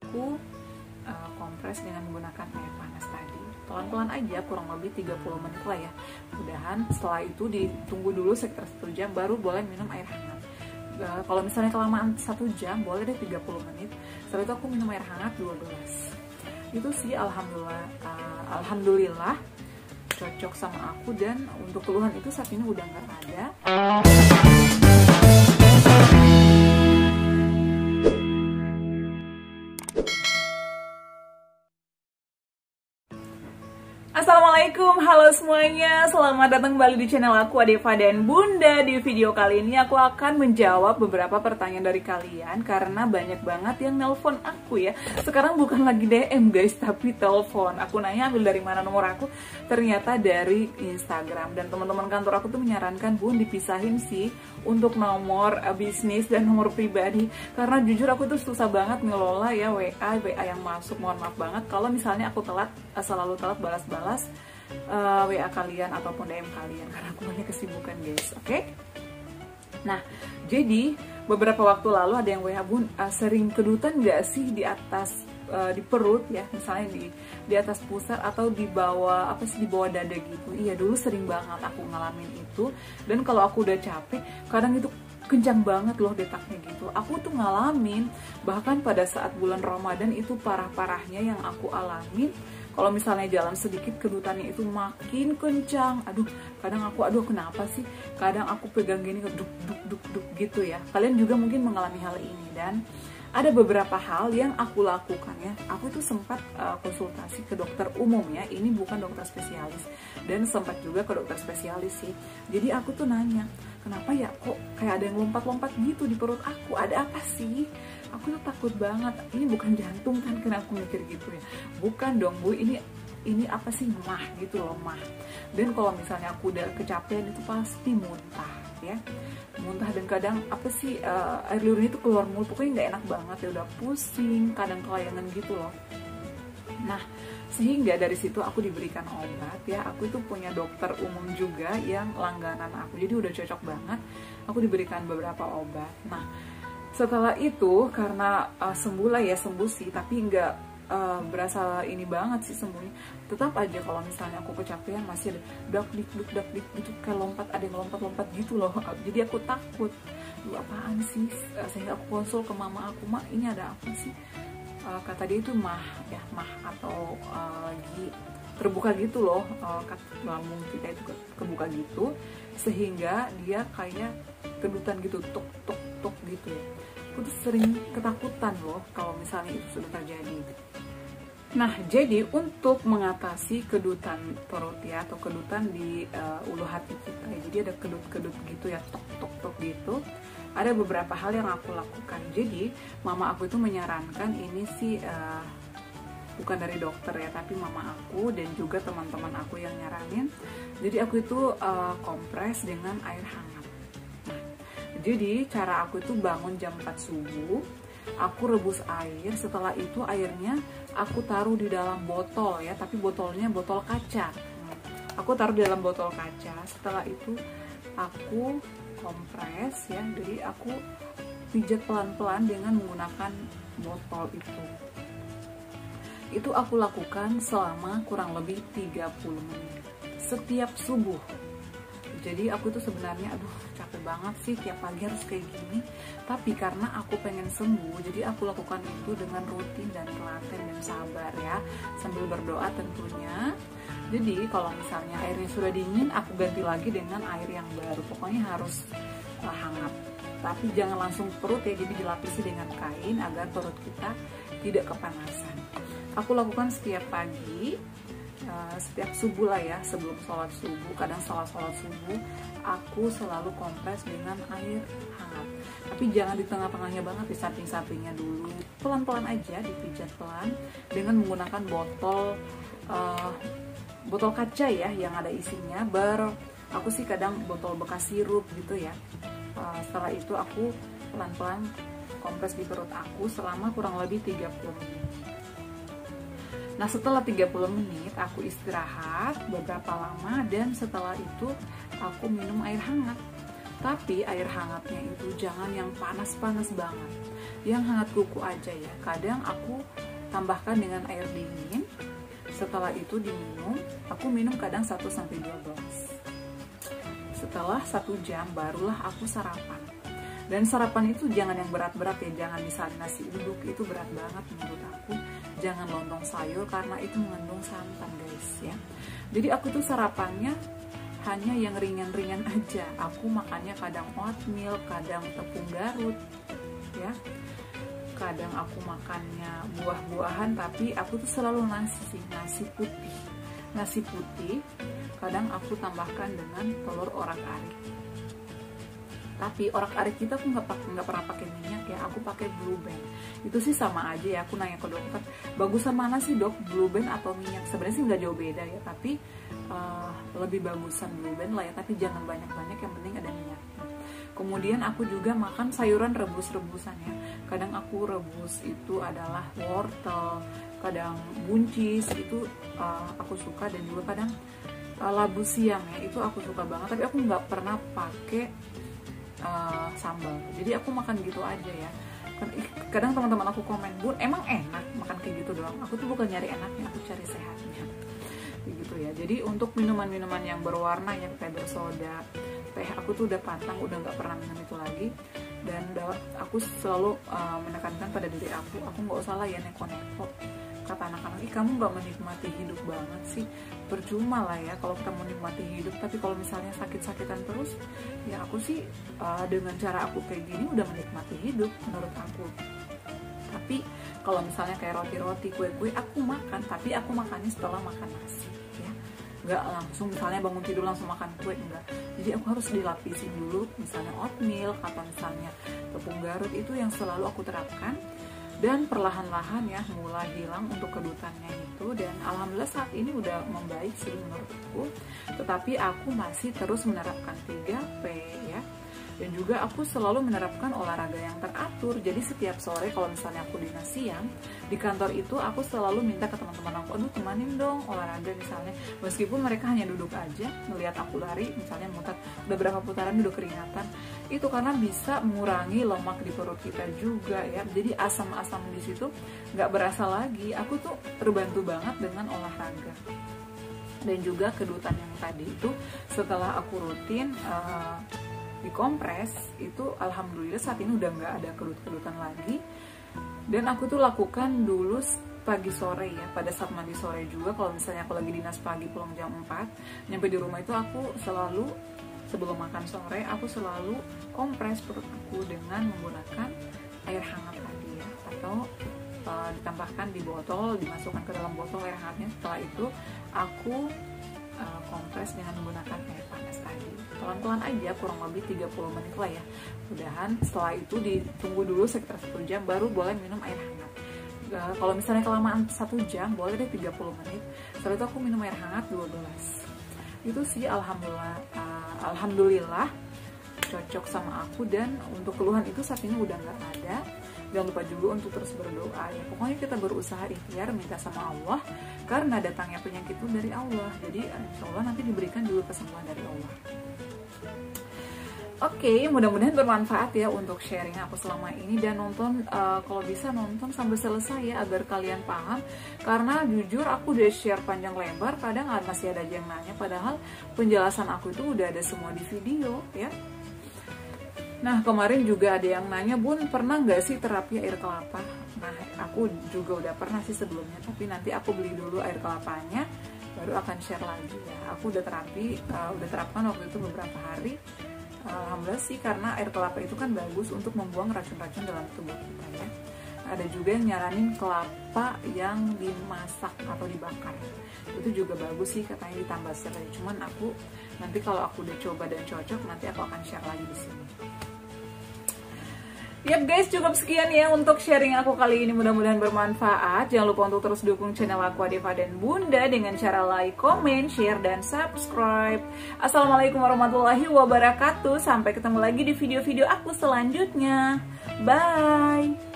aku kompres dengan menggunakan air panas tadi. Pelan-pelan aja, kurang lebih 30 menit lah ya. Mudahan setelah itu ditunggu dulu sekitar 1 jam baru boleh minum air hangat. Kalau misalnya kelamaan 1 jam boleh deh 30 menit. Setelah itu aku minum air hangat 2 gelas. Itu sih alhamdulillah cocok sama aku, dan untuk keluhan itu saat ini udah nggak ada. Assalamualaikum, halo semuanya, selamat datang kembali di channel aku Adeva dan Bunda. Di video kali ini aku akan menjawab beberapa pertanyaan dari kalian karena banyak banget yang nelpon aku ya. Sekarang bukan lagi DM guys, tapi telepon. Aku nanya ambil dari mana nomor aku, ternyata dari Instagram. Dan teman-teman kantor aku tuh menyarankan, Bun, dipisahin sih untuk nomor bisnis dan nomor pribadi, karena jujur aku tuh susah banget ngelola ya WA yang masuk. Mohon maaf banget kalau misalnya aku selalu telat balas WA kalian ataupun DM kalian karena aku banyak kesibukan guys. Oke? Nah, jadi beberapa waktu lalu ada yang WA, Bun, sering kedutan gak sih di atas di perut ya, misalnya di atas pusar atau di bawah di bawah dada gitu. Iya, dulu sering banget aku ngalamin itu, dan kalau aku udah capek kadang itu kencang banget loh detaknya gitu. Aku tuh ngalamin bahkan pada saat bulan Ramadan itu parah-parahnya yang aku alamin. Kalau misalnya jalan sedikit kedutannya itu makin kencang. Kadang aku kenapa sih? Kadang aku pegang gini duk duk duk duk gitu ya. Kalian juga mungkin mengalami hal ini, dan ada beberapa hal yang aku lakukan ya. Aku tuh sempat konsultasi ke dokter umum ya. Ini bukan dokter spesialis, dan sempat juga ke dokter spesialis sih. Jadi aku tuh nanya, kenapa ya kok kayak ada yang lompat-lompat gitu di perut aku? Ada apa sih? Aku tuh takut banget. Ini bukan jantung kan? Karena aku mikir gitu ya. Bukan dong, Bu. Ini apa sih, mah gitu loh, mah. Dan kalau misalnya aku udah kecapean itu pasti muntah ya. Muntah, dan kadang air liur itu keluar mulu. Pokoknya nggak enak banget ya, udah pusing, kadang kelayangan gitu loh. Nah, sehingga dari situ aku diberikan obat ya. Aku itu punya dokter umum juga yang langganan aku, jadi udah cocok banget. Aku diberikan beberapa obat. Nah, setelah itu karena sembuh sih, tapi nggak berasa ini banget sih sembuhnya. Tetap aja kalau misalnya aku kecapean masih ada dak dik gitu, kayak ada yang lompat gitu loh. Jadi aku takut, apaan sih? Sehingga aku konsul ke mama aku, "Ma, ini ada apa sih?" Kata dia itu mah atau lagi terbuka gitu loh, lambung kita itu kebuka gitu, sehingga dia kayak kedutan gitu, tuk gitu ya. Aku tuh sering ketakutan loh kalau misalnya itu sudah terjadi. Nah, jadi untuk mengatasi kedutan perut ya, atau kedutan di ulu hati kita ya, jadi ada kedut-kedut gitu ya, tok gitu. Ada beberapa hal yang aku lakukan. Jadi mama aku itu menyarankan, ini sih bukan dari dokter ya, tapi mama aku dan juga teman-teman aku yang nyaranin. Jadi aku itu kompres dengan air hangat. Nah, jadi cara aku itu bangun jam 4 subuh, aku rebus air. Setelah itu airnya aku taruh di dalam botol ya, tapi botolnya botol kaca. Aku taruh di dalam botol kaca. Setelah itu aku kompres ya, jadi aku pijat pelan-pelan dengan menggunakan botol itu. Itu aku lakukan selama kurang lebih 30 menit setiap subuh. Jadi aku tuh sebenarnya capek banget sih tiap pagi harus kayak gini, tapi karena aku pengen sembuh, jadi aku lakukan itu dengan rutin dan telaten dan sabar ya, sambil berdoa tentunya. Jadi kalau misalnya airnya sudah dingin, aku ganti lagi dengan air yang baru. Pokoknya harus hangat, tapi jangan langsung perut ya, jadi dilapisi dengan kain agar perut kita tidak kepanasan. Aku lakukan setiap pagi, setiap subuh lah ya, sebelum sholat subuh. Kadang sholat subuh aku selalu kompres dengan air hangat, tapi jangan di tengah-tengahnya banget, di samping-sampingnya dulu. Pelan-pelan aja, dipijat pelan dengan menggunakan botol kaca ya, yang ada isinya aku sih kadang botol bekas sirup gitu ya. Setelah itu aku pelan-pelan kompres di perut aku selama kurang lebih 30 menit. Nah, setelah 30 menit aku istirahat beberapa lama, dan setelah itu aku minum air hangat. Tapi air hangatnya itu jangan yang panas-panas banget, yang hangat kuku aja ya. Kadang aku tambahkan dengan air dingin. Setelah itu diminum, aku minum kadang 1-2 gelas. Setelah 1 jam barulah aku sarapan. Dan sarapan itu jangan yang berat-berat ya, jangan misalnya nasi uduk, itu berat banget menurut aku. Jangan lontong sayur karena itu mengandung santan guys ya. Jadi aku tuh sarapannya hanya yang ringan-ringan aja. Aku makannya kadang oatmeal, kadang tepung Garut ya. Kadang aku makannya buah-buahan, tapi aku tuh selalu nasi putih. Nasi putih, kadang aku tambahkan dengan telur orak-arik. Tapi orak-arik kita aku nggak pernah pakai minyak ya, aku pakai Blue Band. Itu sih sama aja ya, aku nanya ke dokter, bagusan mana sih dok, Blue Band atau minyak? Sebenarnya sih nggak jauh beda ya, tapi lebih bagusan Blue Band lah ya, tapi jangan banyak-banyak, yang penting ada minyak. Kemudian aku juga makan sayuran rebus-rebusan ya. Kadang aku rebus itu adalah wortel, kadang buncis, itu aku suka, dan juga kadang labu siam ya, itu aku suka banget. Tapi aku nggak pernah pakai sambal, jadi aku makan gitu aja ya. Kadang teman-teman aku komen, Bun emang enak makan kayak gitu doang? Aku tuh bukan nyari enaknya, aku cari sehatnya gitu ya. Jadi untuk minuman-minuman yang berwarna, yang fiber soda, teh, aku tuh udah pantang, udah nggak pernah minum itu lagi. Dan aku selalu menekankan pada diri aku nggak usah lah ya neko-neko. Kata anak-anak, kamu nggak menikmati hidup banget sih. Percuma lah ya kalau kita menikmati hidup, tapi kalau misalnya sakit-sakitan terus, ya aku sih dengan cara aku kayak gini udah menikmati hidup menurut aku. Tapi kalau misalnya kayak roti-roti, kue-kue, aku makan, tapi aku makannya setelah makan nasi ya. Nggak langsung misalnya bangun tidur langsung makan kue, enggak. Jadi aku harus dilapisin dulu, misalnya oatmeal atau misalnya tepung Garut, itu yang selalu aku terapkan. Dan perlahan-lahan ya mulai hilang untuk kedutannya itu, dan alhamdulillah saat ini udah membaik sih menurutku. Tetapi aku masih terus menerapkan 3P ya. Dan juga aku selalu menerapkan olahraga yang teratur. Jadi setiap sore kalau misalnya aku dinas siang di kantor itu, aku selalu minta ke teman-teman aku, aduh temanin dong olahraga misalnya. Meskipun mereka hanya duduk aja melihat aku lari, misalnya muter udah berapa putaran udah keringatan. Itu karena bisa mengurangi lemak di perut kita juga ya. Jadi asam-asam di situ nggak berasa lagi. Aku tuh terbantu banget dengan olahraga. Dan juga kedutan yang tadi itu setelah aku rutin dikompres itu, alhamdulillah saat ini udah nggak ada kedut-kedutan lagi. Dan aku tuh lakukan dulu pagi sore ya, pada saat mandi sore juga. Kalau misalnya aku lagi dinas pagi pulang jam 4, nyampe di rumah itu aku selalu sebelum makan sore aku selalu kompres perut aku dengan menggunakan air hangat tadi ya, atau ditambahkan di botol, dimasukkan ke dalam botol air hangatnya. Setelah itu aku kompres dengan menggunakan air panas tadi. Pelan-pelan aja, kurang lebih 30 menit lah ya. Mudahan setelah itu ditunggu dulu sekitar 1 jam baru boleh minum air hangat. Kalau misalnya kelamaan 1 jam boleh deh 30 menit. Setelah itu aku minum air hangat 2 gelas. Itu sih alhamdulillah cocok sama aku, dan untuk keluhan itu saat ini udah nggak ada. Jangan lupa juga untuk terus berdoa ya. Pokoknya kita berusaha ikhtiar, minta sama Allah, karena datangnya penyakit itu dari Allah. Jadi insya Allah nanti diberikan juga kesembuhan dari Allah. Oke, mudah-mudahan bermanfaat ya untuk sharing aku selama ini. Dan nonton, kalau bisa nonton sampai selesai ya, agar kalian paham. Karena jujur aku udah share panjang lebar, kadang masih ada yang nanya, padahal penjelasan aku itu udah ada semua di video ya. Nah, kemarin juga ada yang nanya, Bun, pernah nggak sih terapi air kelapa? Nah, aku juga udah pernah sih sebelumnya, tapi nanti aku beli dulu air kelapanya, baru akan share lagi ya. Aku udah terapkan waktu itu beberapa hari. Alhamdulillah sih, karena air kelapa itu kan bagus untuk membuang racun-racun dalam tubuh kita ya. Ada juga yang nyaranin kelapa yang dimasak atau dibakar. Itu juga bagus sih, katanya ditambah serai. Cuman aku nanti kalau aku udah coba dan cocok, nanti aku akan share lagi di sini. Yap guys, cukup sekian ya untuk sharing aku kali ini, mudah-mudahan bermanfaat. Jangan lupa untuk terus dukung channel aku Adeva dan Bunda dengan cara like, comment, share, dan subscribe. Assalamualaikum warahmatullahi wabarakatuh. Sampai ketemu lagi di video-video aku selanjutnya. Bye.